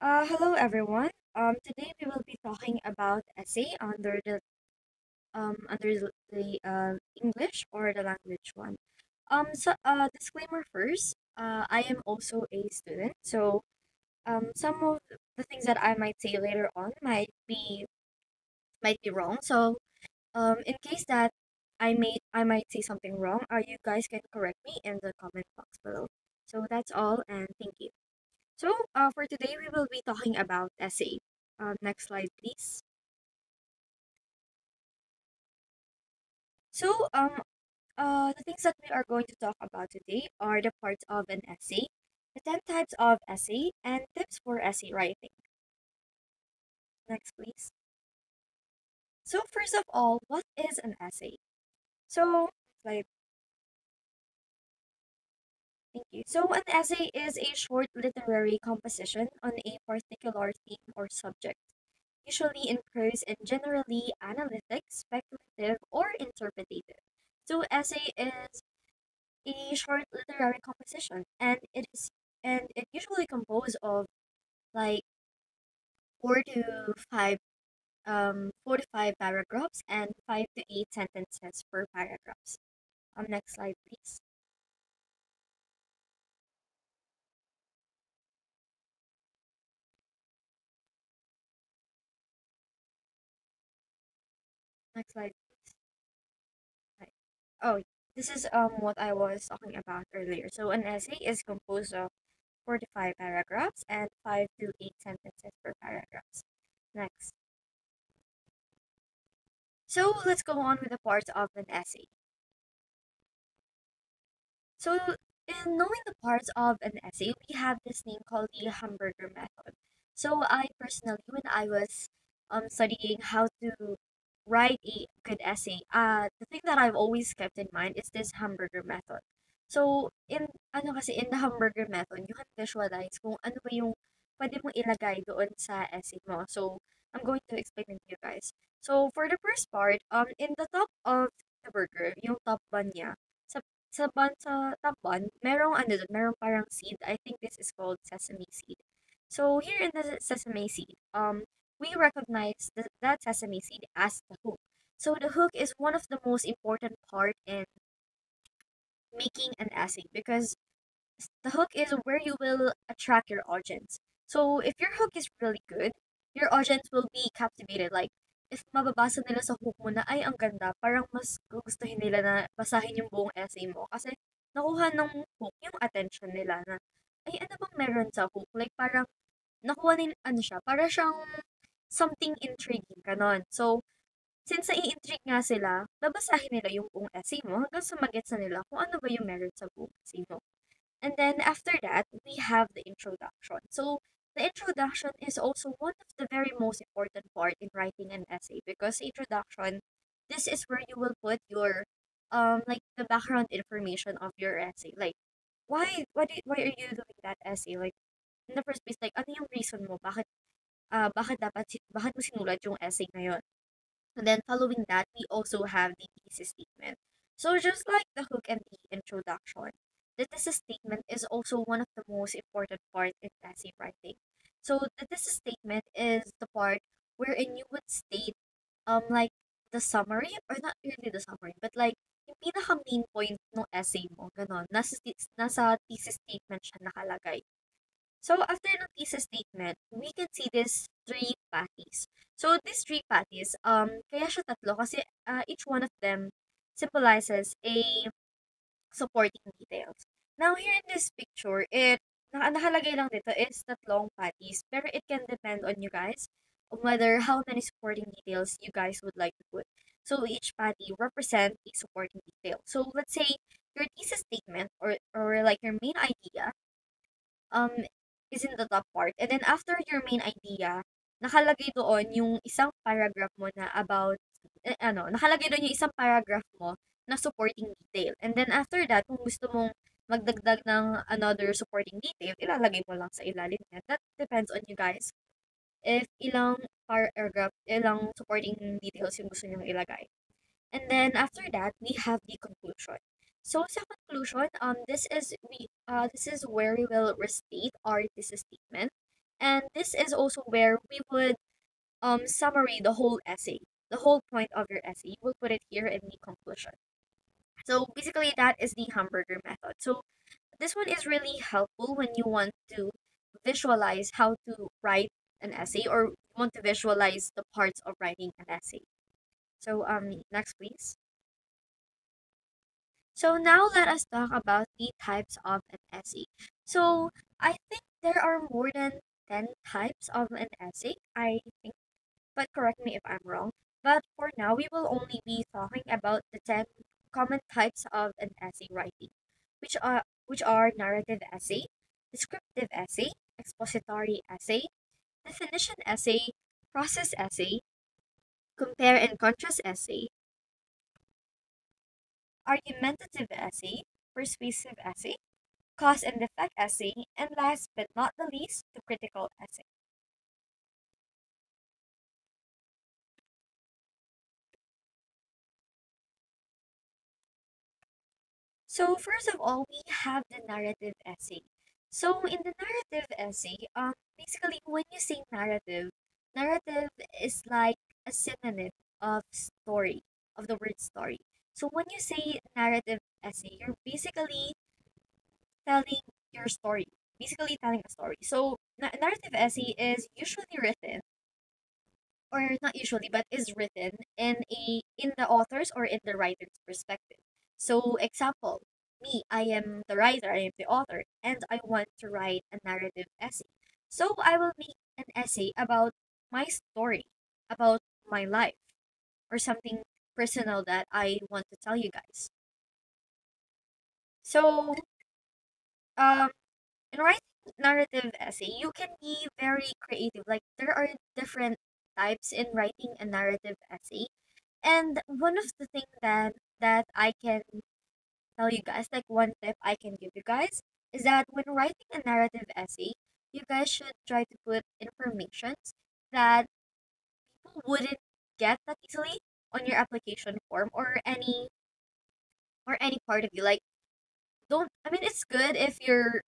Hello everyone. Today we will be talking about essay under the English or the language one. Disclaimer first. I am also a student, so some of the things that I might say later on might be wrong. So in case that I might say something wrong, you guys can correct me in the comment box below. So that's all, and thank you. For today, we will be talking about essay. Next slide, please. So, um, the things that we are going to talk about today are the parts of an essay, the 10 types of essay, and tips for essay writing. Next, please. So, first of all, what is an essay? So, like, thank you. So, an essay is a short literary composition on a particular theme or subject, usually in prose and generally analytic, speculative, or interpretative. So essay is a short literary composition, and it usually composed of like 4 to 5 paragraphs and 5 to 8 sentences per paragraphs. Next slide, please. Next slide, please. Right. Oh, this is what I was talking about earlier. So an essay is composed of 45 paragraphs and 5 to 8 sentences per paragraphs. Next. So let's go on with the parts of an essay. So in knowing the parts of an essay, we have this thing called the hamburger method. So I personally, when I was studying how to write a good essay, the thing that I've always kept in mind is this hamburger method. So in the hamburger method, you can visualize kung ano ba yung pwede mong ilagay doon sa essay mo. So I'm going to explain it to you guys. So for the first part, in the top of the burger, yung top bun niya, sa top bun, merong ano dun, merong parang seed. I think this is called sesame seed. So here in the sesame seed, we recognize that sesame seed as the hook. So the hook is one of the most important part in making an essay because the hook is where you will attract your audience. So if your hook is really good, your audience will be captivated. Like, if mababasa nila sa hook mo na, ay, ang ganda, parang mas gugustuhin nila na basahin yung buong essay mo. Kasi nakuha ng hook yung attention nila na, ay, ano bang meron sa hook? Like, parang nakuha nila, ano siya, para siyang something intriguing, ganon. So, since nai-intrigue nga sila, babasahin nila yung buong essay mo hanggang sa magets na nila kung ano ba yung meron sa buong essay mo. And then after that, we have the introduction. So the introduction is also one of the very most important part in writing an essay because introduction, this is where you will put your like the background information of your essay. Like why are you doing that essay? Like in the first place, like ano yung reason mo? Bakit mo sinulat yung essay na yun? And then following that, we also have the thesis statement. So just like the hook and the introduction, the thesis statement is also one of the most important part in essay writing. So the thesis statement is the part wherein you would state like the summary or not really the summary but like yung pinaka main point ng essay mo ganon nasa thesis statement siya nakalagay. So after the thesis statement, we can see these three patties. So these three patties, kaya siya tatlo kasi each one of them symbolizes a supporting details. Now here in this picture, nakalagay lang dito is tatlong patties, pero it can depend on you guys on whether how many supporting details you guys would like to put. So each patty represent a supporting detail. So let's say your thesis statement or like your main idea um, is in the top part. And then after your main idea, nakalagay doon yung isang paragraph mo na about, nakalagay doon yung isang paragraph mo na supporting detail. And then after that, kung gusto mong magdagdag ng another supporting detail, ilalagay mo lang sa ilalim niya. That depends on you guys. If ilang supporting details yung gusto nyo ilagay. And then after that, we have the conclusion. So sa conclusion, this is where we will restate our thesis statement. And this is also where we would summary the whole essay, the whole point of your essay. You will put it here in the conclusion. So basically, that is the hamburger method. So this one is really helpful when you want to visualize how to write an essay or want to visualize the parts of writing an essay. So next please. So now let us talk about the types of an essay. So I think there are more than 10 types of an essay, I think, but correct me if I'm wrong. But for now, we will only be talking about the 10 common types of an essay writing, which are narrative essay, descriptive essay, expository essay, definition essay, process essay, compare and contrast essay, argumentative essay, persuasive essay, cause and effect essay, and last but not the least, the critical essay. So first of all, we have the narrative essay. So in the narrative essay, basically when you say narrative, narrative is like a synonym of story, of the word story. So when you say narrative essay, you're basically telling your story, basically telling a story. So narrative essay is usually written, or not usually, but is written in the author's or in the writer's perspective. So example, me, I am the writer, I am the author, and I want to write a narrative essay. So I will make an essay about my story, about my life, or something personal that I want to tell you guys. So um in writing narrative essay, you can be very creative. Like there are different types in writing a narrative essay. And one of the things that I can tell you guys, like one tip I can give you guys, is that when writing a narrative essay, you guys should try to put information that people wouldn't get that easily on your application form or any part of you. Like don't I mean it's good if you're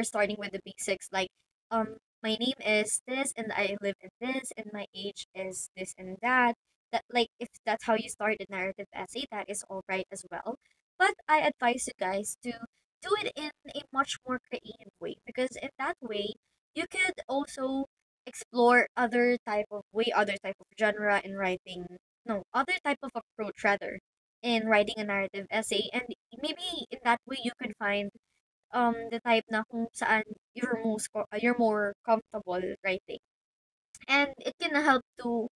starting with the basics like my name is this and I live in this and my age is this and that. That like if that's how you start a narrative essay, that is all right as well. But I advise you guys to do it in a much more creative way because in that way you could also explore other type of genre in writing, no, other type of approach rather in writing a narrative essay, and maybe in that way you could find the type na kung saan you're more comfortable writing, and it can help to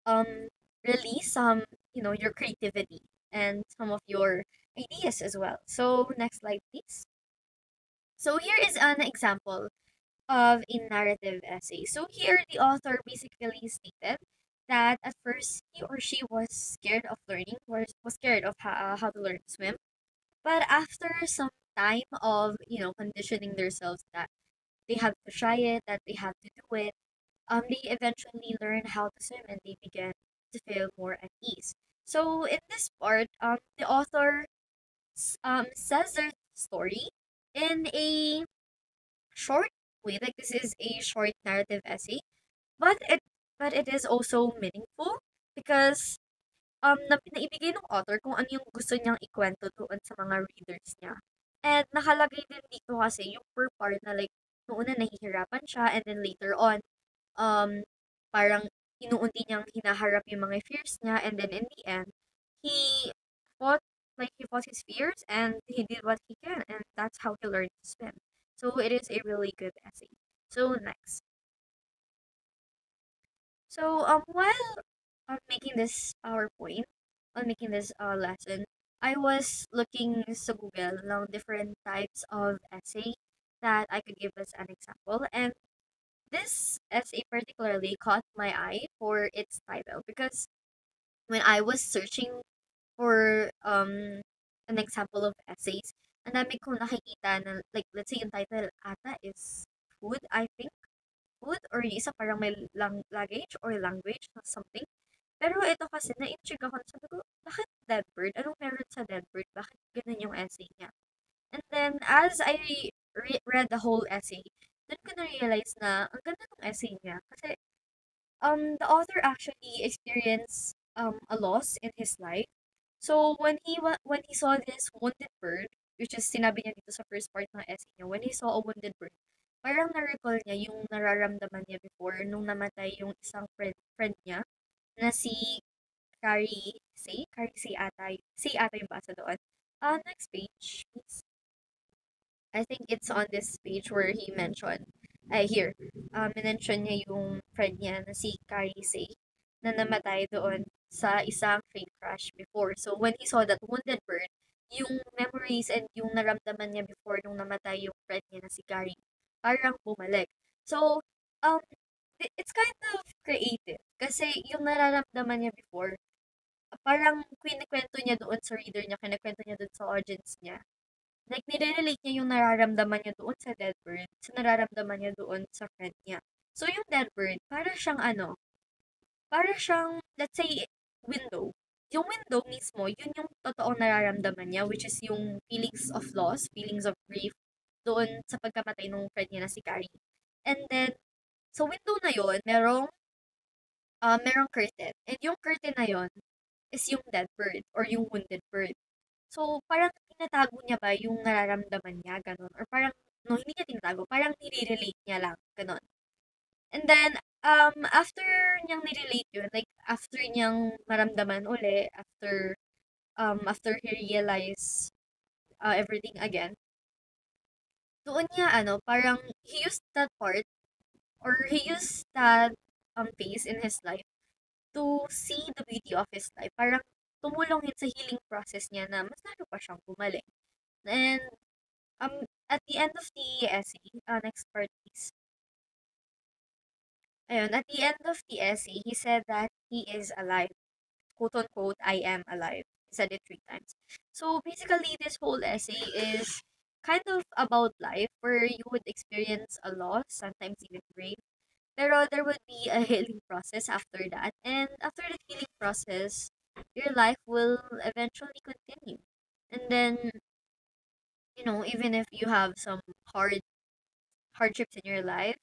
um release some, your creativity and some of your ideas as well. So next slide please. So here is an example of a narrative essay. So here the author basically stated that at first he or she was scared of learning, was scared of how to learn to swim. But after some time of, conditioning themselves that they have to try it, that they have to do it, they eventually learn how to swim and they begin to feel more at ease. So in this part, the author says their story in a short way. Like this is a short narrative essay, but it is also meaningful because naibigay ng author kung ano yung gusto niyang ikwento doon sa mga readers niya. And nakalagay din dito kasi yung per part na like, noong una nahihirapan siya and then later on, um, parang inuunti niyang hinaharap yung mga fears niya and then in the end, he fought, he fought his fears and he did what he can and that's how he learned to swim. So it is a really good essay. So next. So while making this PowerPoint, on making this lesson, I was looking sa Google ng different types of essay that I could give as an example, and this essay particularly caught my eye for its title because when I was searching for an example of essays, ang dami kong nakikita na like let's say yung title ata is food, I think food or yung isa parang may luggage or language or something. Pero ito kasi na-intrigue ako. Sabi ko, bakit dead bird? Anong meron sa dead bird? Bakit ganun yung essay niya? And then, as I read the whole essay, dun ko na-realize na ang ganda ng essay niya. Kasi, the author actually experienced a loss in his life. So when he saw this wounded bird, which is sinabi niya dito sa first part ng essay niya, when he saw a wounded bird, parang na-recall niya yung nararamdaman niya before nung namatay yung isang friend niya na si Carrie Say ata, Say ata yung basa doon. Next page, please. I think it's on this page where he mentioned, here, mention niya yung friend niya na si Say na namatay doon sa isang train crash before. So, when he saw that wounded bird, yung memories and yung naramdaman niya before nung namatay yung friend niya na si Carrie, parang bumalik. So, um, it's kind of creative kasi yung nararamdaman niya before, parang kinikwento niya doon sa reader niya, kinikwento niya doon sa audience niya. Like, nire-relate niya yung nararamdaman niya doon sa dead bird, sa nararamdaman niya doon sa friend niya. So, yung dead bird, para siyang, let's say, window. Yung window mismo, yun yung totoong nararamdaman niya, which is yung feelings of loss, feelings of grief, doon sa pagkamatay ng friend niya na si Carrie. And then, sa window na yun, merong curtain. And yung curtain na yun is yung dead bird or yung wounded bird. So, parang tinatago niya ba yung nararamdaman niya, ganun? Or parang, no, hindi niya tinatago, parang nire-relate niya lang, ganun. And then, after niyang nirelate yun, like, after niyang maramdaman uli, after he realized everything again, doon niya, parang, he used that part, or he used that phase in his life to see the beauty of his life. Parang, tumulong yun sa healing process niya na mas lalo pa siyang gumaling. And, at the end of the essay, next part please. Ayun, at the end of the essay, he said that he is alive. Quote unquote, I am alive. He said it 3 times. So basically, this whole essay is kind of about life where you would experience a loss, sometimes even grief. Pero there would be a healing process after that. And after the healing process, your life will eventually continue. And then, even if you have some hardships in your life,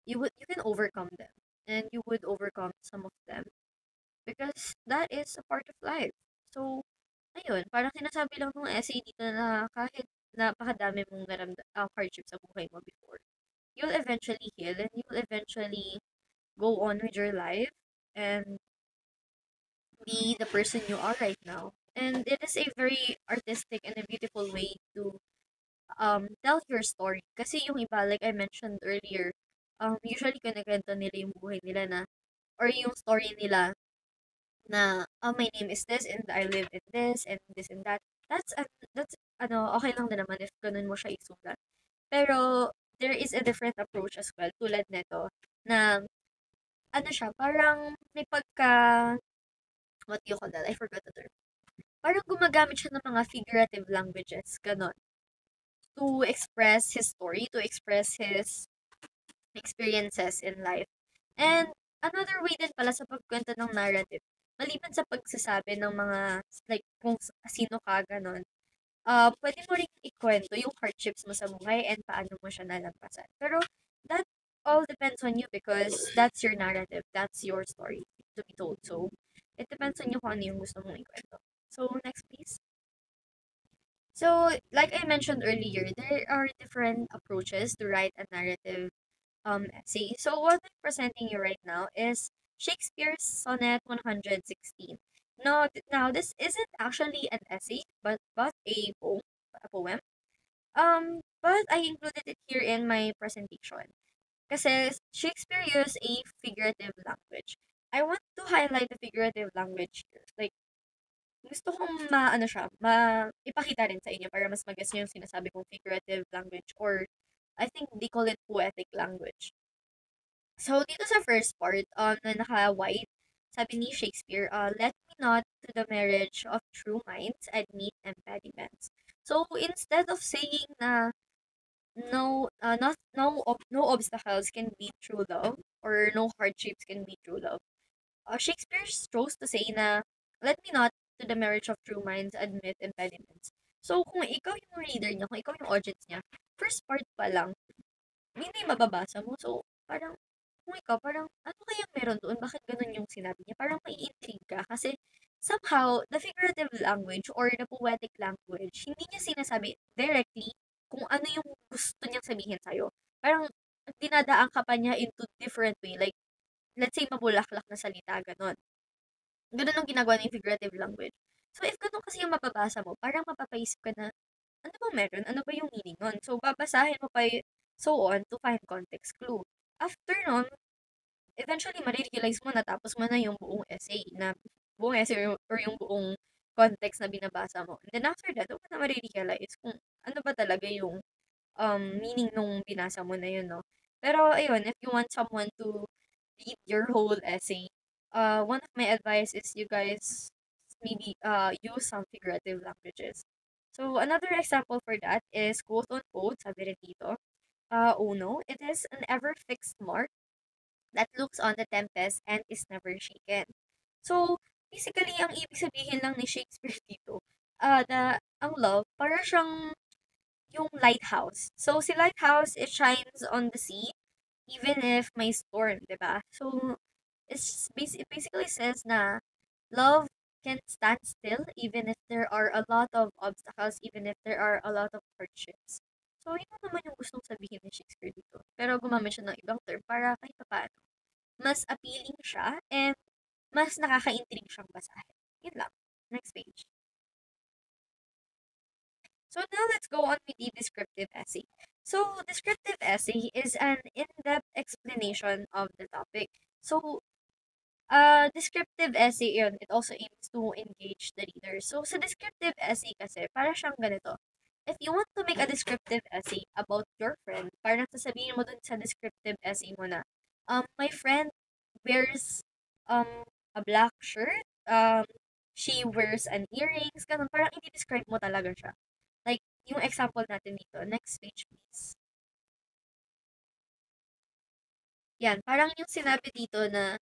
you can overcome them. And you would overcome some of them because that is a part of life. So, ayun, parang sinasabi lang ng essay dito na kahit napakadami mong hardship sa buhay mo before, you'll eventually heal and you'll eventually go on with your life and be the person you are right now. And it is a very artistic and a beautiful way to tell your story. Kasi yung iba, like I mentioned earlier, usually kinikwento nila yung buhay nila na, or yung story nila na, oh, my name is this and I live in this and that. That's, okay lang din naman if ganun mo siya isulat. Pero, there is a different approach as well, tulad nito, na, siya, parang may what do you call that? I forgot the term. Parang gumagamit siya ng mga figurative languages, ganon, to express his story, to express his experiences in life. And another way din pala sa pagkwento ng narrative, maliban sa pagsasabi ng mga, like, kung sino ka, ganon, pwede mo rin ikwento yung hardships mo sa buhay and paano mo siya nalampasan. Pero, that all depends on you because that's your narrative, that's your story to be told. So, it depends on you kung ano yung gusto mong ikwento. So, next please. So, like I mentioned earlier, there are different approaches to write a narrative essay. So what I'm presenting you right now is Shakespeare's Sonnet 116. Now this isn't actually an essay, but a poem. But I included it here in my presentation. Kasi Shakespeare used a figurative language. I want to highlight the figurative language here. Like, gusto kong ipakita rin sa inyo para mas mag-gets nyo yung sinasabi kong figurative language, or I think they call it poetic language. So, dito sa first part, na naka-white, sabi ni Shakespeare, let me not to the marriage of true minds admit impediments. So, instead of saying na no obstacles can be true love, or no hardships can be true love, Shakespeare chose to say na, let me not to the marriage of true minds admit impediments. So, kung ikaw yung reader niya, kung ikaw yung audience niya, first part pa lang, yun na yung mababasa mo. So, parang, kung ikaw, parang, ano kayang meron doon? Bakit ganun yung sinabi niya? Parang mai-intrigue ka kasi somehow, the figurative language or the poetic language, hindi niya sinasabi directly kung ano yung gusto niyang sabihin sa'yo. Parang, dinadaan ka pa niya into different way. Like, let's say, mabulaklak na salita, ganun. Ganun ang ginagawa ng figurative language. So, if ganun kasi yung mababasa mo, parang mapapaisip ka na, ano bang meron? Ano ba yung meaning nun? So, babasahin mo pa so on to find context clue. After nun, eventually, marirealize mo na tapos mo na yung buong essay or yung buong context na binabasa mo. And then after that, doon mo na marirealize kung ano ba talaga yung meaning nung binasa mo na yun, no? Pero, ayun, if you want someone to read your whole essay, one of my advice is you guys maybe use some figurative languages. So, another example for that is quote on quote, sabi rin dito, oh no, it is an ever fixed mark that looks on the tempest and is never shaken. So, basically, ang ibig sabihin lang ni Shakespeare dito, ang love, para siyang yung lighthouse. So, si lighthouse, it shines on the sea, even if may storm, di ba? So, it basically says na love can stand still even if there are a lot of obstacles, even if there are a lot of hardships. So, yun lang naman yung gustong sabihin ni Shakespeare dito. Pero gumamit siya ng ibang term para kahit paano mas appealing siya and mas nakaka-intrigue siyang basahin. Yun lang. Next page. So now let's go on with the descriptive essay. So descriptive essay is an in-depth explanation of the topic. So descriptive essay yun, it also aims to engage the reader. So sa descriptive essay kasi, para siyang ganito. If you want to make a descriptive essay about your friend, parang sasabihin mo dun sa descriptive essay mo na, my friend wears a black shirt, she wears an earrings, ganun. Parang i-describe mo talaga siya. Like, yung example natin dito. Next page, please. Yan, parang yung sinabi dito na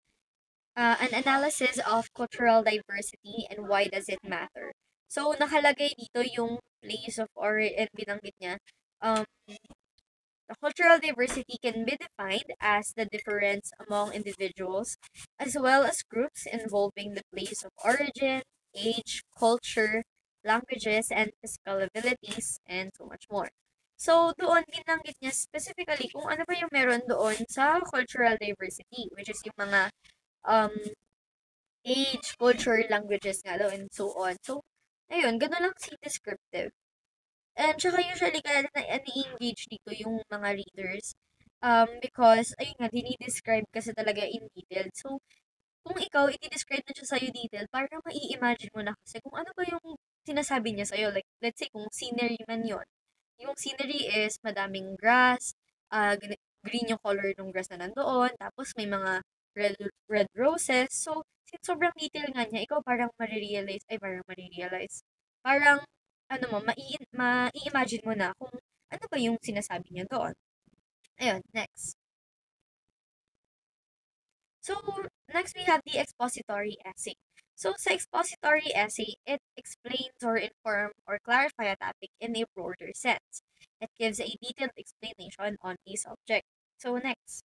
an analysis of cultural diversity and why does it matter. So, nakalagay dito yung place of origin, binanggit niya. Um, the cultural diversity can be defined as the difference among individuals as well as groups involving the place of origin, age, culture, languages, and physical abilities, and so much more. So, doon binanggit niya specifically kung ano ba yung meron doon sa cultural diversity, which is yung mga um, age, culture, languages nga daw, and so on. So, ayun, gano'n lang si descriptive. And tsaka usually kaya na-engage dito yung mga readers because, ayun nga, dinidescribe kasi talaga in detail. So, kung ikaw, i-describe na siya sa'yo detail, parang mai-imagine mo na kasi kung ano ba yung sinasabi niya sa'yo. Like, let's say, kung scenery man yon. Yung scenery is madaming grass, green yung color ng grass na nandoon, tapos may mga red roses. So, since sobrang detail nga niya, ikaw parang, ano mo, mai-imagine mo na kung ano ba yung sinasabi niya doon. Ayun, next. So, next we have the expository essay. So, sa expository essay, it explains or inform or clarify a topic in a broader sense. It gives a detailed explanation on a subject. So, next.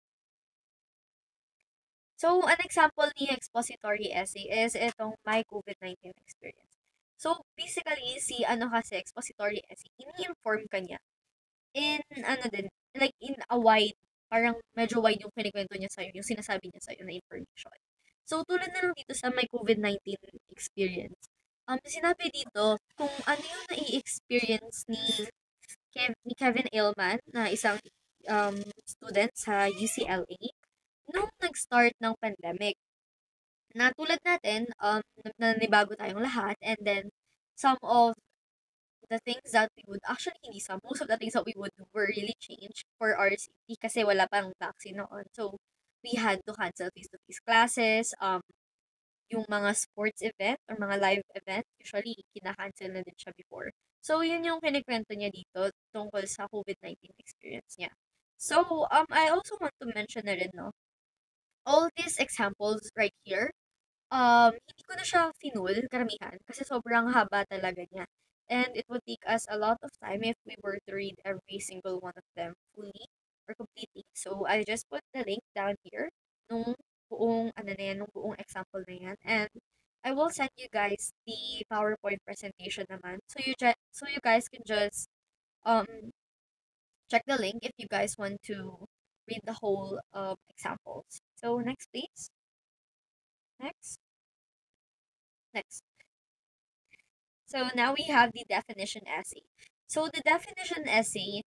So, an example ni expository essay is itong My COVID-19 Experience. So, basically, si ano kasi expository essay, ini-inform ka niya in ano din, like in a wide, parang medyo wide yung kinikwento niya sa'yo, yung sinasabi niya sa'yo na information. So, tulad na lang dito sa My COVID-19 Experience, sinabi dito kung ano yung nai-experience ni Kevin Ailman na isang student sa UCLA nung nag-start ng pandemic. Na tulad natin, nanibago tayong lahat and then some of the things that we would actually hindi some most of the things that we would do were really changed for our safety kasi wala pang vaccine noon. So we had to cancel face-to-face classes, yung mga sports event or mga live event, usually kina-cancel na din siya before. So yun yung kinikwento niya dito tungkol sa COVID-19 experience niya. So I also want to mention na rin, no, all these examples right here, hindi ko na siya finul, karamihan, kasi sobrang haba talaga niya. And it would take us a lot of time if we were to read every single one of them fully. or complete link. So, I just put the link down here nung buong, ano na yan, nung buong example na yan. And I will send you guys the PowerPoint presentation naman. So you guys can just um check the link if you guys want to read the whole examples. So next please. Next. Next. So now we have the definition essay. So the definition essay,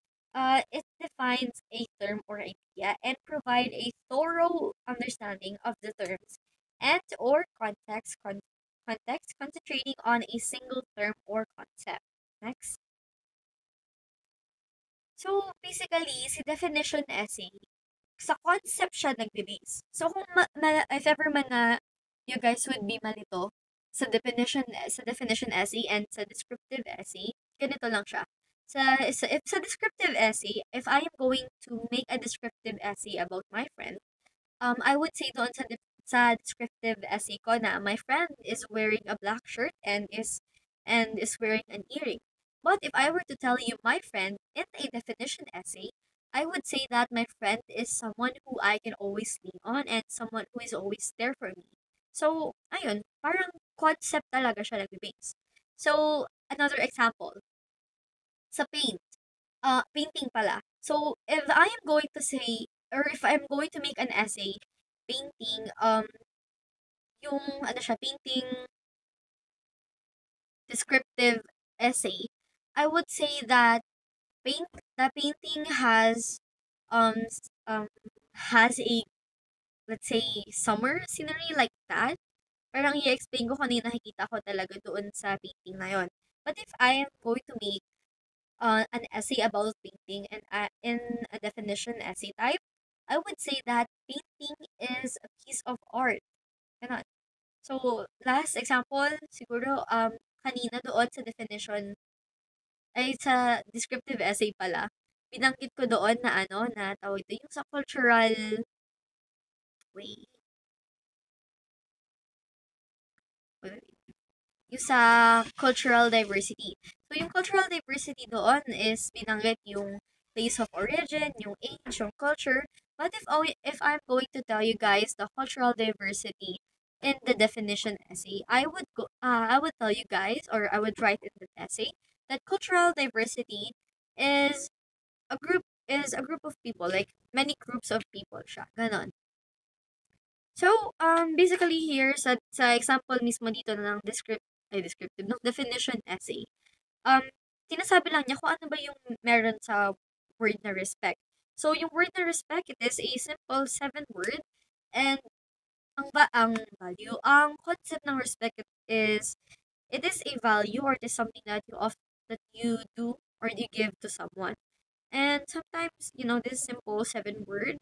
it defines a term or idea and provide a thorough understanding of the terms and or context concentrating on a single term or concept. Next. So basically, si definition essay, sa concept siya nagbe-base. So kung if ever man na you guys would be malito sa definition essay and sa descriptive essay, ganito lang siya. If sa descriptive essay, if I am going to make a descriptive essay about my friend, I would say doon sa descriptive essay ko na my friend is wearing a black shirt and is wearing an earring. But if I were to tell you my friend in a definition essay, I would say that my friend is someone who I can always lean on and someone who is always there for me. So, ayun, parang concept talaga siya nagbe-base. So, another example, sa painting pala. So, if I am going to say, or if I'm going to make an essay, painting, yung, ano siya, painting descriptive essay, I would say that the painting um, has a, let's say, summer scenery like that. Parang i-explain ko kung ano yung nakikita ko talaga doon sa painting na yon. But if I am going to make an essay about painting and in a definition essay type, I would say that painting is a piece of art. Ganon. So, last example, siguro, kanina doon sa definition, ay sa descriptive essay pala, binanggit ko doon na ano, na tawag ito, yung sa cultural, wait, wait, wait. Yung sa cultural diversity. So, yung cultural diversity doon is binanggit yung place of origin, yung age, yung culture. But if I'm going to tell you guys the cultural diversity in the definition essay, I would tell you guys, or I would write in the essay that cultural diversity is a group of people, like many groups of people siya. Ganon. So, basically here, sa example mismo dito ng descriptive, ng definition essay, um, sinasabi lang niya kung ano ba yung meron sa word na respect. So, yung word na respect, it is a simple 7 word, and ang value, ang concept ng respect it is a value or it is something that you do or you give to someone. And sometimes, this simple 7 word,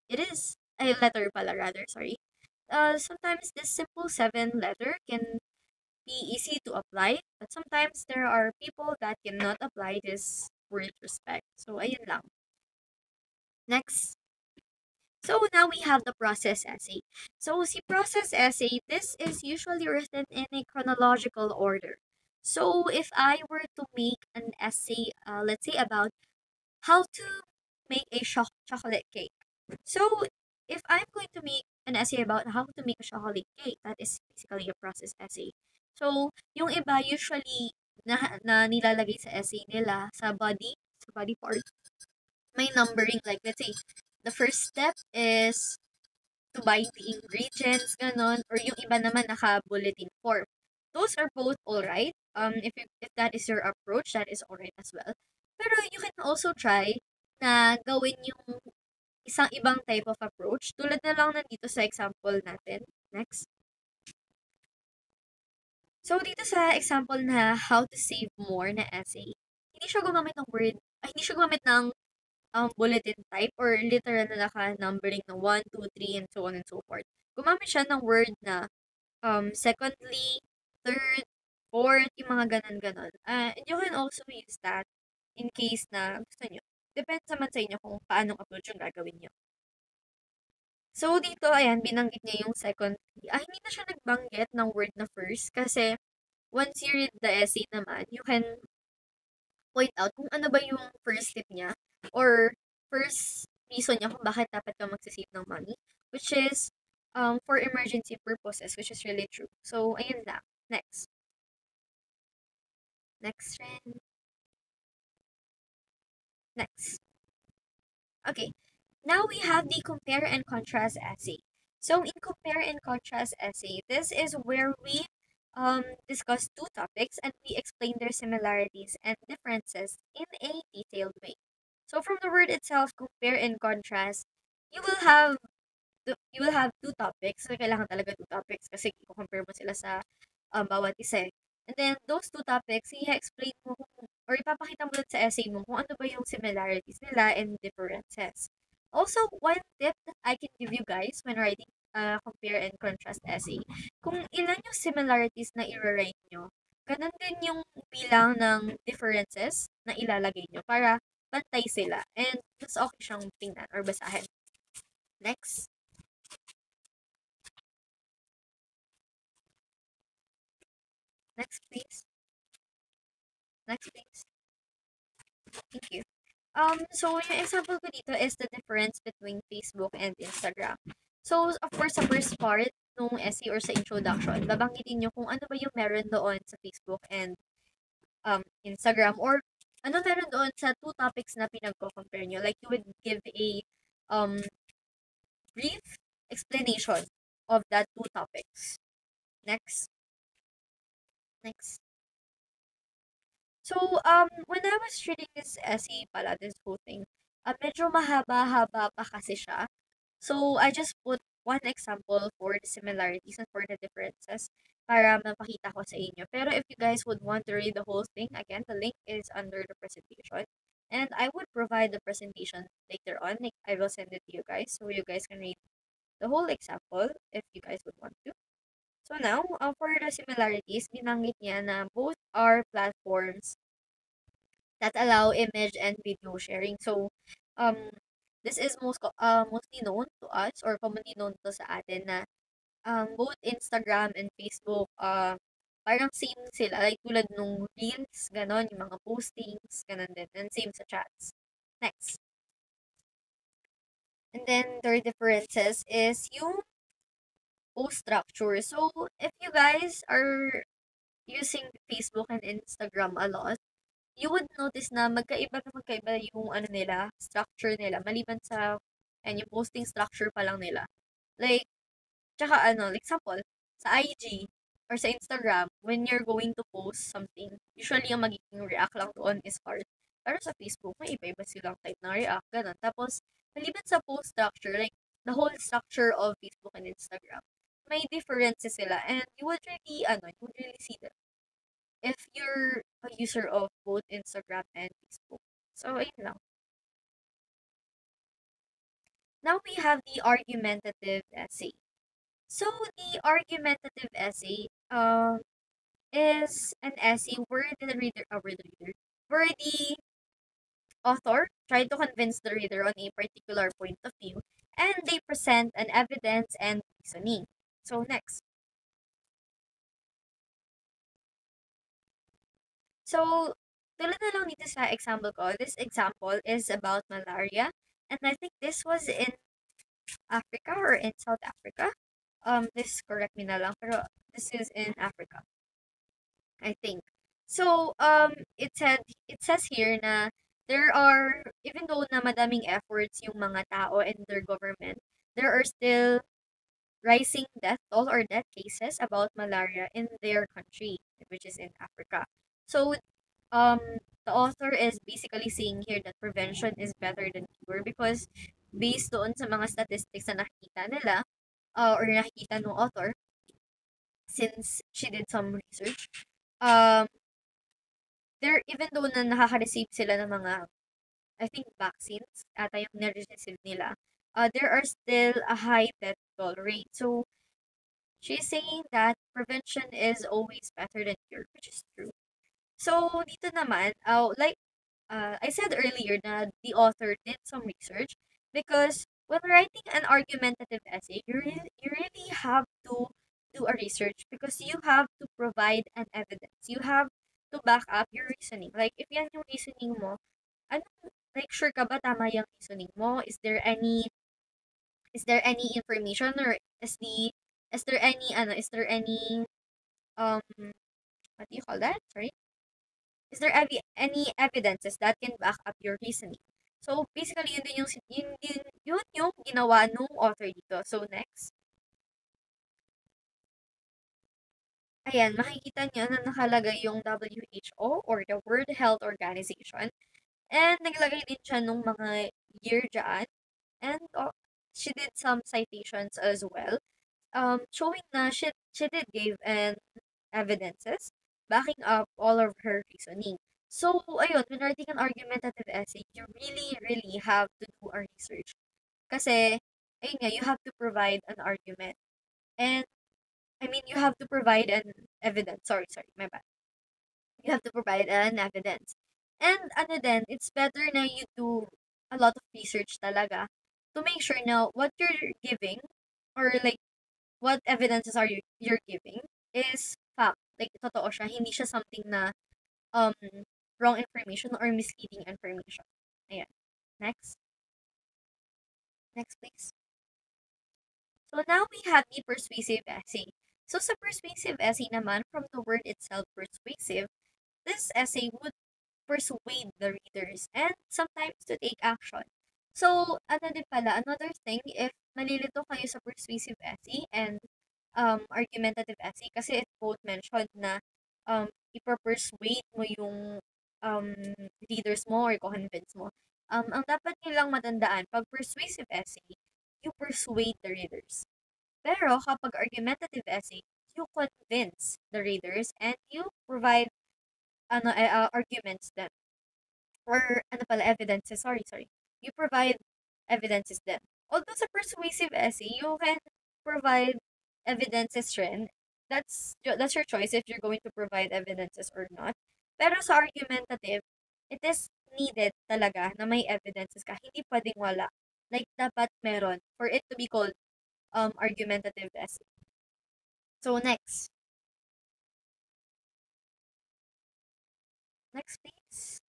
it is a letter pala rather, sorry. Sometimes this simple 7 letter can be easy to apply, but sometimes there are people that cannot apply this word respect. So, ayun lang. Next. So, now we have the process essay. So, si process essay, this is usually written in a chronological order. So, if I were to make an essay, let's say about how to make a chocolate cake. So, if I'm going to make an essay about how to make a chocolate cake, that is basically a process essay. So, yung iba usually na nilalagay sa essay nila sa body part, may numbering, like let's say the first step is to buy the ingredients, ganon, or yung iba naman naka-bulletin form. Those are both alright. If that is your approach, that is alright as well. Pero you can also try na gawin yung isang ibang type of approach. Tulad na lang nandito sa example natin. Next. So, dito sa example na how to save more na essay, hindi siya gumamit ng hindi siya gumamit ng bulletin type or literal na naka-numbering ng 1, 2, 3, and so on and so forth. Gumamit siya ng word na secondly, third, fourth, yung mga ganon-ganon. And you can also use that in case na gusto nyo. Depende naman sa inyo kung paanong approach yung gagawin nyo. So, dito, ayan, binanggit niya yung secondly. Hindi na siya nagbanggit ng word na first kasi once you read the essay naman, you can point out kung ano ba yung first tip niya or first reason niya kung bakit dapat ka magsisave ng money, which is for emergency purposes, which is really true. So, ayun lang. Next. Next trend. Next. Okay. Now we have the compare and contrast essay. So in compare and contrast essay, this is where we discuss two topics and we explain their similarities and differences in a detailed way. So from the word itself, compare and contrast, you will have you will have two topics. So kailangan talaga two topics kasi i-compare mo sila sa bawat isa. Eh. And then those two topics, i-explain mo or ipapakita mo dun sa essay mo kung ano ba yung similarities nila and differences. Also, one tip that I can give you guys when writing compare and contrast essay, kung ilan yung similarities na i-write nyo, ganun din yung bilang ng differences na ilalagay nyo para pantay sila and mas okay siyang tingnan or basahin. Next. Next, please. Next, please. Thank you. So yung example ko dito is the difference between Facebook and Instagram. So, of course, sa first part nung essay or sa introduction, babanggitin nyo kung ano ba yung meron doon sa Facebook and Instagram or ano meron doon sa two topics na pinagko-compare nyo. Like, you would give a um, brief explanation of that two topics. Next. Next. So, when I was reading this essay pala, this whole thing, medyo mahaba-haba pa kasi siya. So, I just put one example for the similarities and for the differences para mapakita ko sa inyo. Pero if you guys would want to read the whole thing, again, the link is under the presentation. And I would provide the presentation later on. Like, I will send it to you guys so you guys can read the whole example if you guys would want to. So now, for the similarities, binanggit niya na both are platforms that allow image and video sharing. So, um, this is mostly known to us or commonly known to sa atin na both Instagram and Facebook, parang same sila. Like tulad nung reels, ganon, yung mga postings, ganon din. And same sa chats. Next. And then, their differences is yung post structure. So, if you guys are using Facebook and Instagram a lot, you would notice na magkaiba yung ano nila, structure nila, maliban sa, and yung posting structure pa lang nila. Like, tsaka ano, like example, sa IG or sa Instagram, when you're going to post something, usually yung magiging react lang doon is heart. Pero sa Facebook, may iba-iba silang type ng react, ganun. Tapos, maliban sa post structure, like, the whole structure of Facebook and Instagram, may differences sila and you would really see them if you're a user of both Instagram and Facebook. So, ayun lang. Now we have the argumentative essay. So, the argumentative essay is an essay where where the author tried to convince the reader on a particular point of view and they present an evidence and reasoning. So, next. So, tulad na lang dito sa example ko, this example is about malaria. And I think this was in Africa or in South Africa. This correct me na lang, pero this is in Africa, I think. So, it says here na there are, even though na madaming efforts yung mga tao and their government, there are still rising death toll or death cases about malaria in their country, which is in Africa. So, um, the author is basically saying here that prevention is better than cure because based doon sa mga statistics na nakikita nila, or nakikita ng author, since she did some research, um, there, even though na nakaka-receive sila ng mga, I think, vaccines, ata yung nare-receive nila, there are still a high death toll rate. So, she's saying that prevention is always better than cure, which is true. So, dito naman, I said earlier na the author did some research because when writing an argumentative essay, you really have to do a research because you have to provide an evidence. You have to back up your reasoning. Like, if yan yung reasoning mo, ano like sure ka ba tama yung reasoning mo? Is there any information or is there any um what do you call that? Sorry. Is there any evidences that can back up your reasoning? So basically yun yung ginawa nung author dito. So next. Ayan, makikita niyo na nakalagay yung WHO or the World Health Organization. And naglagay din siya nung mga year dyan. And she did some citations as well. Showing na she did give an evidences backing up all of her reasoning. So, ayun, when writing an argumentative essay, you really, really have to do a research. Kasi, ayun nga, you have to provide an argument. And, I mean, you have to provide an evidence. Sorry, my bad. You have to provide an evidence. And, ano din, it's better na you do a lot of research talaga to make sure na what you're giving or like what evidences are you're giving is fact. Like, totoo siya. Hindi siya something na um wrong information or misleading information. Ayan. Next. Next, please. So now we have the persuasive essay. So sa persuasive essay naman, from the word itself, persuasive, this essay would persuade the readers and sometimes to take action. So, ano din pala, another thing, if malilito kayo sa persuasive essay and argumentative essay, kasi it both mentioned na ipapersuade mo yung um, readers mo or convince mo. Ang dapat nilang matandaan, pag persuasive essay, you persuade the readers. Pero kapag argumentative essay, you convince the readers and you provide arguments then or ano pala evidences, sorry. You provide evidences then. Although sa persuasive essay, you can provide evidences rin. That's your choice if you're going to provide evidences or not. Pero sa argumentative, it is needed talaga na may evidences ka. Hindi pwedeng wala. Like, dapat meron for it to be called argumentative essay. So, next. Next, please.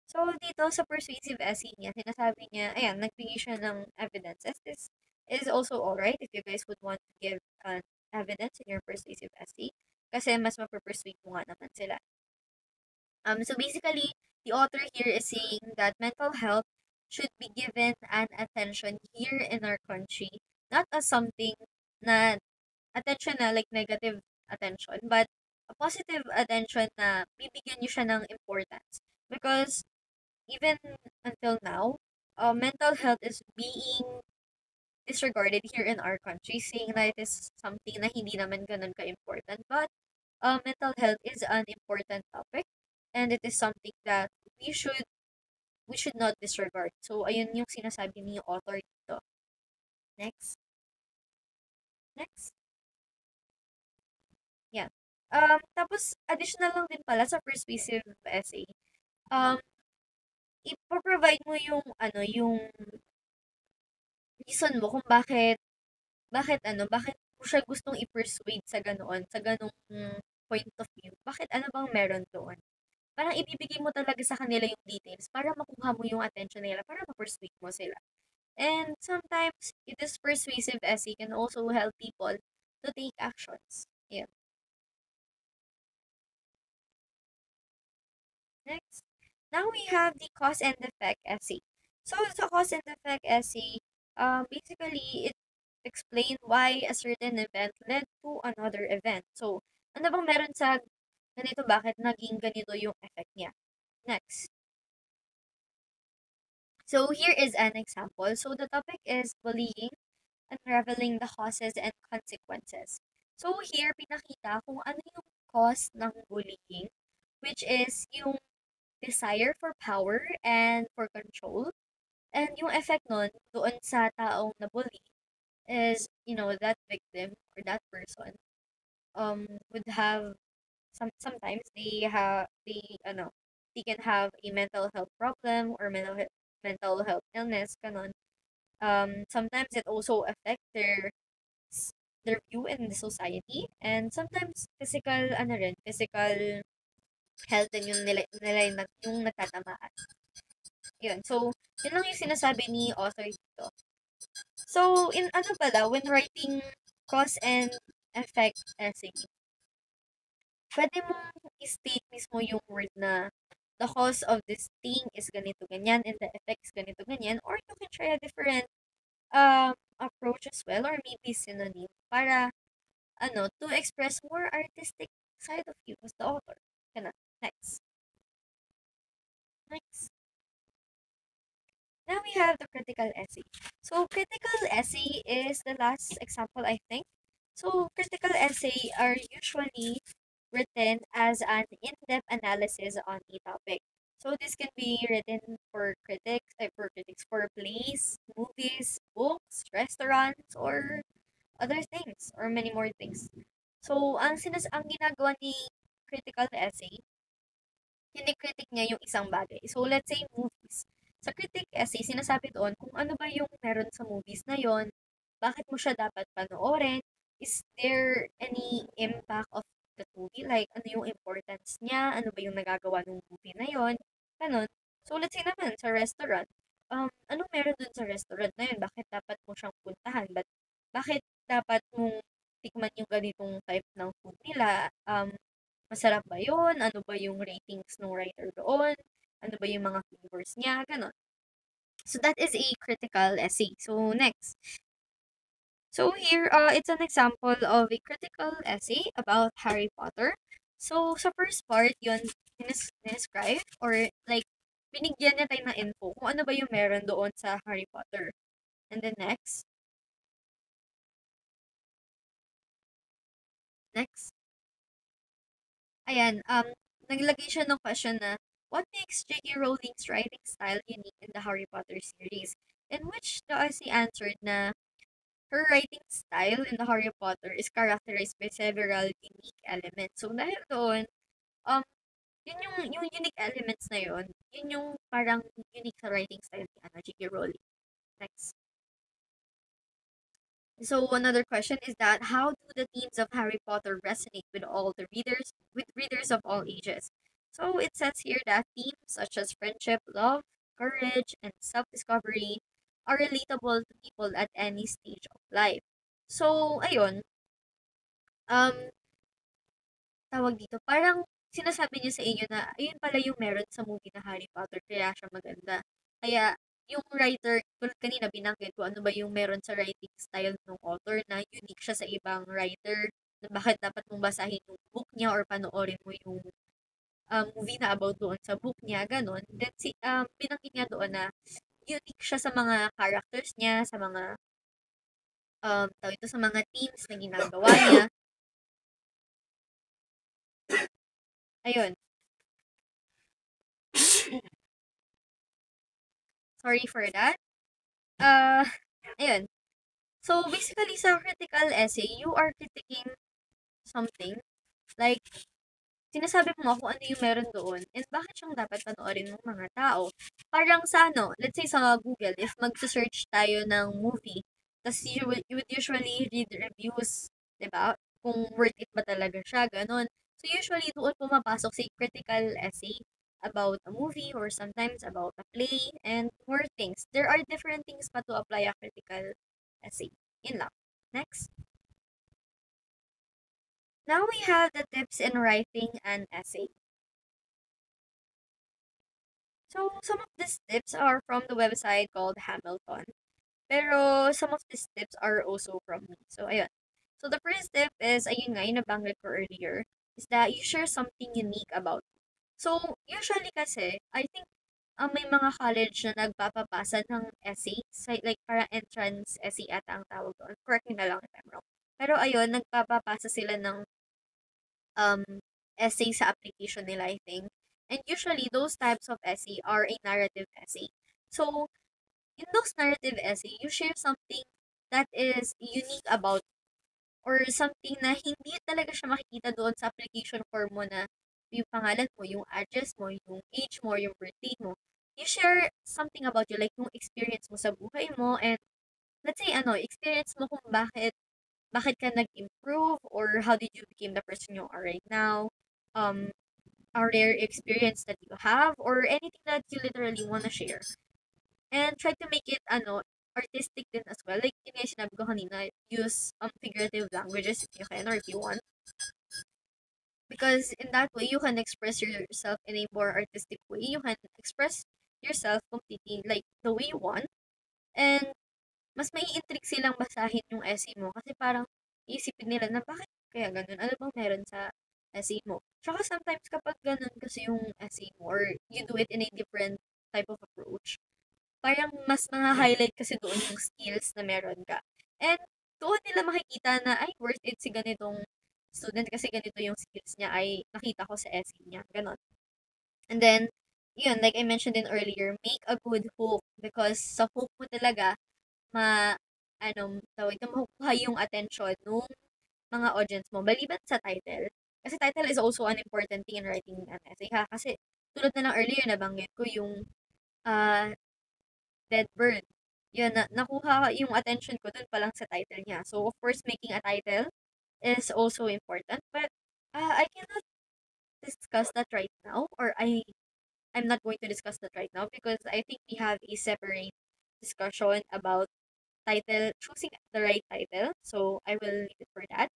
So, dito sa persuasive essay niya, sinasabi niya, ayan, nagbigay siya ng evidences. This is also alright if you guys would want to give an evidence in your persuasive essay. Kasi mas mapapersuade mo nga naman sila. So basically, the author here is saying that mental health should be given an attention here in our country, not as something na attention na like negative attention, but a positive attention na bibigyan niyo siya ng importance. Because even until now, mental health is being disregarded here in our country, saying that it is something na hindi naman ganun ka-important. But mental health is an important topic, and it is something that we should not disregard. So, ayun yung sinasabi ni author dito. Next. Next. Yeah. Tapos, additional lang din pala sa persuasive essay. Um, ipoprovide mo yung reason mo kung bakit mo siya gustong i-persuade sa ganoon, sa ganong point of view. Bakit ano bang meron doon? Parang ibibigay mo talaga sa kanila yung details para makuha mo yung attention nila, para ma-persuade mo sila. And sometimes, this persuasive essay can also help people to take actions. Yeah. Next. Now we have the cause and effect essay. So the cause and effect essay, basically it explained why a certain event led to another event. So, ano bang meron sa ganito, bakit naging ganito yung effect niya? Next. So here is an example. So the topic is bullying, unraveling the causes and consequences. So here, pinakita kung ano yung cause ng bullying, which is yung desire for power and for control. And yung effect nun doon sa taong nabully is, that victim or that person would have sometimes they can have a mental health problem or mental health illness kanon. Sometimes it also affect their view in the society, and sometimes physical health din yung natatamaan. Yun. So, yun lang yung sinasabi ni author dito. So, in ano pala, when writing cause and effect essay, pwede mong i-state mismo yung word na the cause of this thing is ganito, ganyan, and the effect is ganito, ganyan, or you can try a different approach as well, or maybe synonym, para, to express more artistic side of you as the author. Ganun. Next. Next. Now we have the critical essay. So, critical essay is the last example, I think. So, critical essay are usually written as an in-depth analysis on a topic. So, this can be written for plays, movies, books, restaurants, or other things, or many more things. So, ang ginagawa ni critical essay, kini-critic niya yung isang bagay. So, let's say movies. Sa critic essay, sinasabi doon kung ano ba yung meron sa movies na yon, bakit mo siya dapat panoorin, is there any impact of the movie, like ano yung importance niya, ano ba yung nagagawa ng movie na yon, ganun. So, let's say naman, sa restaurant, anong meron dun sa restaurant na yun? Bakit dapat mo siyang puntahan? Bakit dapat mong tikman yung ganitong type ng food nila? Masarap ba yun? Ano ba yung ratings ng writer doon? Ano ba yung mga flavors niya? Ganon. So, that is a critical essay. So, next. So, here, it's an example of a critical essay about Harry Potter. So, sa first part, yun, describe or like, binigyan niya tayo ng info kung ano ba yung meron doon sa Harry Potter. And then next. Ayan, naglagay siya ng question na, what makes J.K. Rowling's writing style unique in the Harry Potter series? In which the essay answered na her writing style in the Harry Potter is characterized by several unique elements. So, dahil doon, um, yung unique elements na yun yung parang unique sa writing style ni J.K. Rowling. Next. So another question is that how do the themes of Harry Potter resonate with readers of all ages? So it says here that themes such as friendship, love, courage, and self-discovery are relatable to people at any stage of life. So ayun, um tawag dito, parang sinasabi niya sa inyo na ayun pala yung meron sa movie na Harry Potter kaya siya maganda. Kaya yung writer, tulad kanina binanggit ko ano ba yung meron sa writing style ng author na unique siya sa ibang writer, na bakit dapat mong basahin yung book niya or panoorin mo yung movie na about doon sa book niya, ganun. Then binanggit niya doon na unique siya sa mga characters niya, sa mga tawag ito, sa mga themes na ginagawa niya. Ayun. Sorry for that. Uh, ayun. So, basically, sa critical essay, you are critiquing something. Like, sinasabi mo kung ano yung meron doon and bakit siyang dapat panoorin ng mga tao. Parang sa let's say sa Google, if mag-search tayo ng movie, tas you would usually read reviews, di ba? Kung worth it ba talaga siya, ganun. So, usually doon pumapasok si critical essay about a movie or sometimes about a play and more things. There are different things pa to apply a critical essay. Yun lang. Next. Now we have the tips in writing an essay. So, some of these tips are from the website called Hamilton. Pero, some of these tips are also from me. So, ayun. So, the first tip is, ayun nga, yung nabanggit ko earlier, is that you share something unique about you. So, usually kasi, I think, may mga college na nagpapapasa ng essay, like, para entrance essay ata ang tawag doon. Correct me na lang if I'm wrong. Pero, ayun, nagpapapasa sila ng um, essay sa application nila, I think. And usually, those types of essay are a narrative essay. So, in those narrative essay, you share something that is unique about or something na hindi talaga siya makikita doon sa application form mo na yung pangalan mo, yung address mo, yung age mo, yung birthday mo. You share something about you, like yung experience mo sa buhay mo and let's say experience mo kung bakit ka nag-improve or how did you become the person you are right now. Um, a rare experience that you have or anything that you literally want to share. And try to make it, artistic din as well. Like, yun nga yung sinabi ko kanina, use figurative languages if you can or if you want. Because in that way, you can express yourself in a more artistic way. You can express yourself completely like the way you want. And mas mai-intrigue silang basahin yung essay mo kasi parang iisipin nila na bakit kaya ganun? Ano bang meron sa essay mo? Tsaka sometimes kapag ganun kasi yung essay mo or you do it in a different type of approach, parang mas mga highlight kasi doon yung skills na meron ka. And doon nila makikita na ay worth it si ganitong student kasi ganito yung skills niya ay nakita ko sa essay niya. Ganon. And then, yun, like I mentioned in earlier, make a good hook because sa hook mo talaga ma tawag ito, makukuha yung attention nung mga audience mo. Maliban sa title. Kasi title is also an important thing in writing an essay ha. Kasi tulad na lang earlier nabanggit ko yung uh, dead bird. Yun, nakuha yung attention ko dun pa lang sa title niya. So, of course, making a title is also important. But, I cannot discuss that right now. Or I'm not going to discuss that right now because I think we have a separate discussion about choosing the right title. So, I will leave it for that.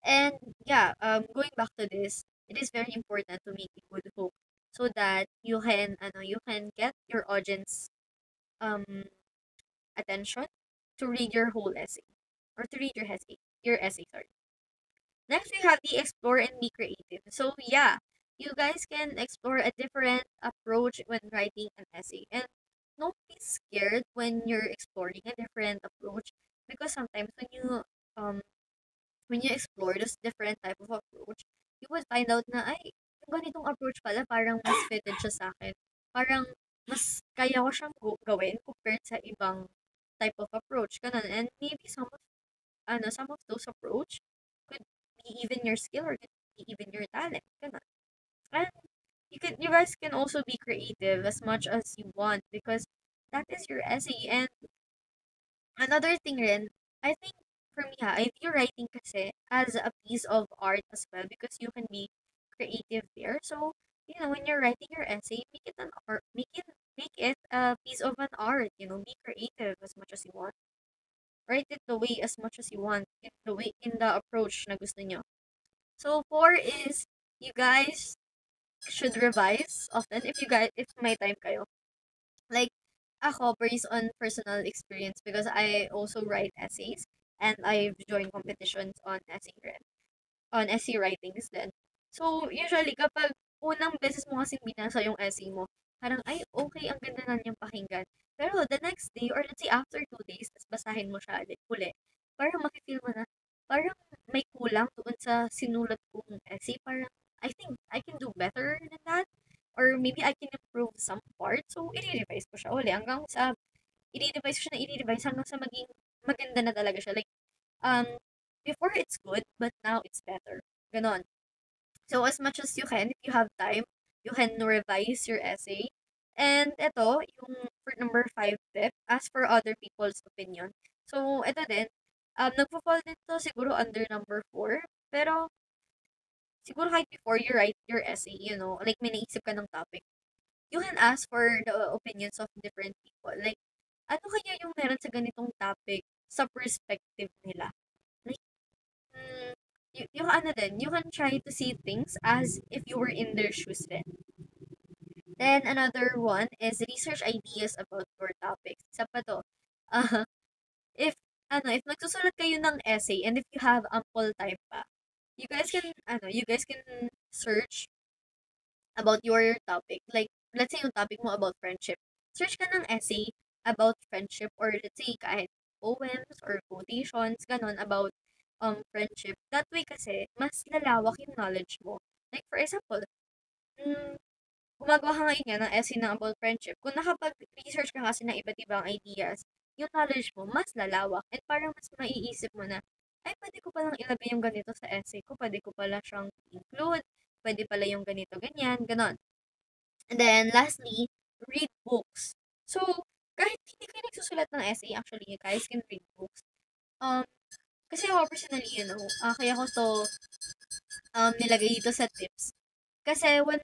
And, yeah, going back to this, it is very important to make a good hook so that you can get your audience um attention to read your whole essay or to read your essay, sorry. Next, we have the explore and be creative. So, yeah, you guys can explore a different approach when writing an essay. And don't be scared when you're exploring a different approach because sometimes um when you explore this different type of approach, you would find out na ay, yung ganitong approach pala parang mas fitted siya sa akin. Parang mas kaya ko siyang gawin compared sa ibang type of approach. Ganun. And maybe some of those approach could be even your skill or could be even your talent. Ganun. And you guys can also be creative as much as you want because that is your essay. And another thing rin, I think for me ha, I view writing kasi as a piece of art as well because you can be creative there. So, when you're writing your essay, make it an art, make it a piece of an art, be creative as much as you want. Write it the way as much as you want in the approach na gusto nyo. So, four is you guys should revise often if may time kayo. Like ako based on personal experience because I also write essays and I've joined competitions on essay writings then. So, usually kapag unang beses mo kasing binasa yung essay mo, parang ay okay, ang ganda na niyang pakinggan. Pero the next day or let's say after 2 days, tas basahin mo siya uli, parang makifeel mo na, parang may kulang doon sa sinulat kong essay. Parang, I think I can do better than that. Or maybe I can improve some part. So, i-revise ko siya uli. Hanggang sa, i-revise ko siya na i-revise hanggang sa maging maganda na talaga siya. Like, um, before it's good, but now it's better. Ganon. So, as much as you can, if you have time, you can revise your essay. And ito, yung for number 5 tip, ask for other people's opinion. So, ito din, nagpo-fall din to siguro under number 4. Pero, siguro kahit before you write your essay, like may naisip ka ng topic, you can ask for the opinions of different people. Like, ano kaya yung meron sa ganitong topic sa perspective nila? Like, yung ano din, you can try to see things as if you were in their shoes then. Then, another one is research ideas about your topics. Isa pa to. Uh, if, if nagsusulat kayo ng essay and if you have ample time pa, you guys can search about your topic. Like, let's say yung topic mo about friendship. Search ka ng essay about friendship or let's say kahit poems or quotations, ganon, about friendship. That way kasi, mas lalawak yung knowledge mo. Like, for example, mm, gumagawa ka ngayon nga ng essay na about friendship. Kung nakapag-research ka kasi ng iba't ibang ideas, yung knowledge mo, mas lalawak. And parang mas maiisip mo na, ay, pwede ko palang ilagay yung ganito sa essay ko. Pwede ko pala siyang include. Pwede pala yung ganito, ganyan, ganon. And then, lastly, read books. So, kahit hindi kayo nagsusulat ng essay, actually, you guys can read books. Kasi ako personally, kaya ko to nilagay dito sa tips. Kasi when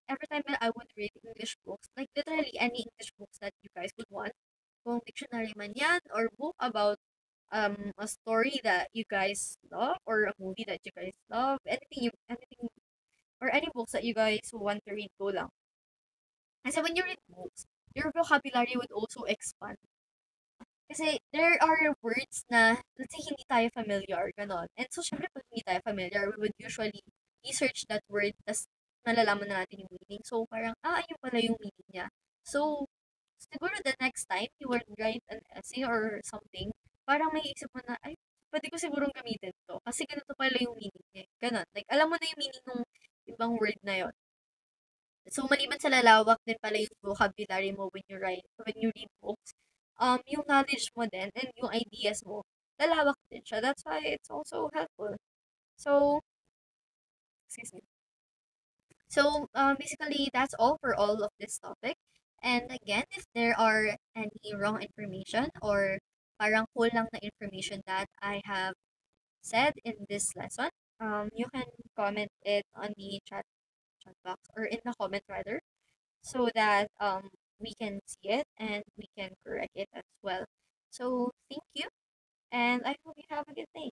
every time that I would read English books, like literally any English books that you guys would want, kung dictionary man yan, or book about a story that you guys love, or a movie that you guys love, anything, or any books that you guys want to read, go lang. Kasi when you read books, your vocabulary would also expand. Kasi there are words na, let's say, hindi tayo familiar, ganon. And so, syempre, pag hindi tayo familiar, we would usually research that word, tas malalaman na natin yung meaning. So, parang, ayun pala yung meaning niya. So, siguro the next time you would write an essay or something, parang may isip mo na, ay, pwede ko sigurong gamitin to. Kasi ganito pala yung meaning niya. Ganon. Like, alam mo na yung meaning ng ibang word na yon. So, maliban sa lalawak din pala yung vocabulary mo when you read books, yung knowledge mo din and yung ideas mo, lalawak din siya. That's why it's also helpful. So, excuse me. So, basically, that's all for all of this topic. And again, if there are any wrong information or parang kulang na information that I have said in this lesson, you can comment it on the chat box, or in the comment rather, so that we can see it and we can correct it as well. So thank you, and I hope you have a good day.